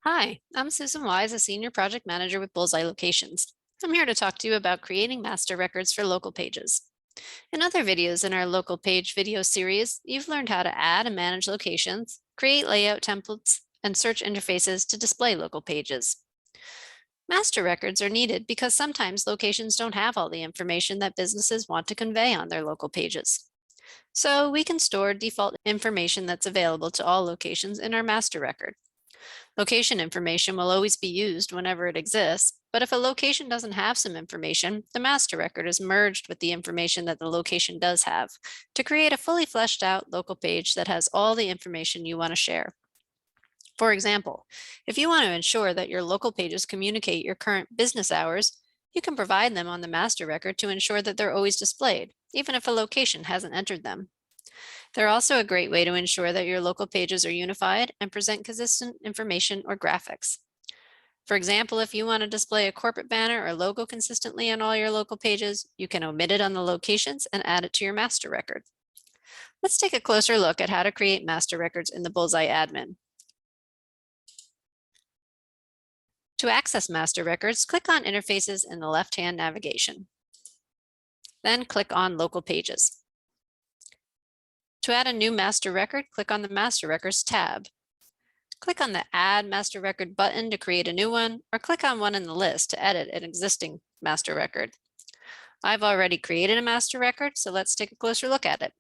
Hi, I'm Susan Wise, a Senior Project Manager with Bullseye Locations. I'm here to talk to you about creating master records for local pages. In other videos in our local page video series, you've learned how to add and manage locations, create layout templates, and search interfaces to display local pages. Master records are needed because sometimes locations don't have all the information that businesses want to convey on their local pages. So we can store default information that's available to all locations in our master record. Location information will always be used whenever it exists, but if a location doesn't have some information, the master record is merged with the information that the location does have to create a fully fleshed out local page that has all the information you want to share. For example, if you want to ensure that your local pages communicate your current business hours, you can provide them on the master record to ensure that they're always displayed, even if a location hasn't entered them. They're also a great way to ensure that your local pages are unified and present consistent information or graphics. For example, if you want to display a corporate banner or logo consistently on all your local pages, you can omit it on the locations and add it to your master record. Let's take a closer look at how to create master records in the Bullseye admin. To access master records, click on Interfaces in the left-hand navigation. Then click on Local Pages. To add a new master record, click on the Master Records tab. Click on the Add Master Record button to create a new one, or click on one in the list to edit an existing master record. I've already created a master record, so let's take a closer look at it.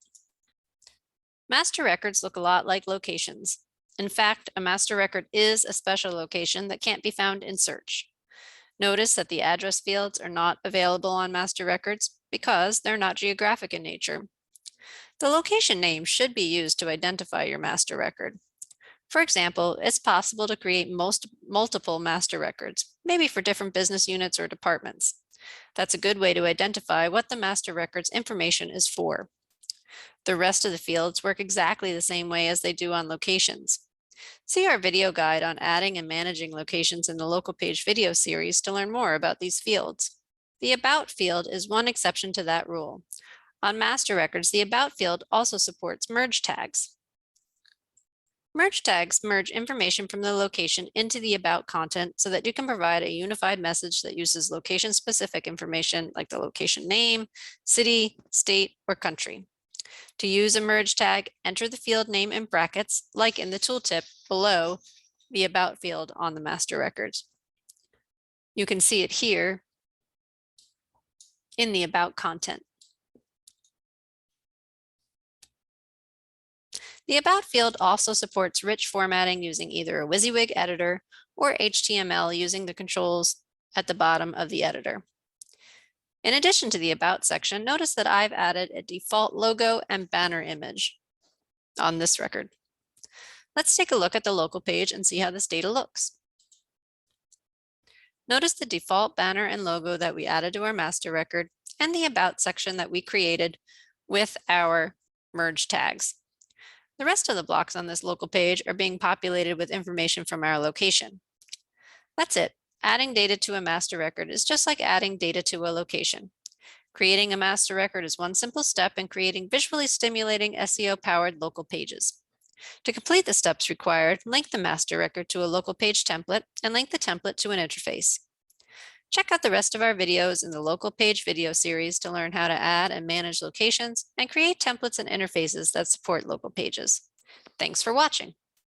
Master records look a lot like locations. In fact, a master record is a special location that can't be found in search. Notice that the address fields are not available on master records because they're not geographic in nature. The location name should be used to identify your master record. For example, it's possible to create multiple master records, maybe for different business units or departments. That's a good way to identify what the master record's information is for. The rest of the fields work exactly the same way as they do on locations. See our video guide on adding and managing locations in the local page video series to learn more about these fields. The About field is one exception to that rule. On master records, the About field also supports merge tags. Merge tags merge information from the location into the About content so that you can provide a unified message that uses location-specific information like the location name, city, state, or country. To use a merge tag, enter the field name in brackets, like in the tooltip below the About field on the master records. You can see it here in the About content. The About field also supports rich formatting using either a WYSIWYG editor or HTML using the controls at the bottom of the editor. In addition to the About section, notice that I've added a default logo and banner image on this record. Let's take a look at the local page and see how this data looks. Notice the default banner and logo that we added to our master record and the About section that we created with our merge tags. The rest of the blocks on this local page are being populated with information from our location. That's it. Adding data to a master record is just like adding data to a location. Creating a master record is one simple step in creating visually stimulating SEO-powered local pages. To complete the steps required, link the master record to a local page template and link the template to an interface. Check out the rest of our videos in the local page video series to learn how to add and manage locations and create templates and interfaces that support local pages. Thanks for watching.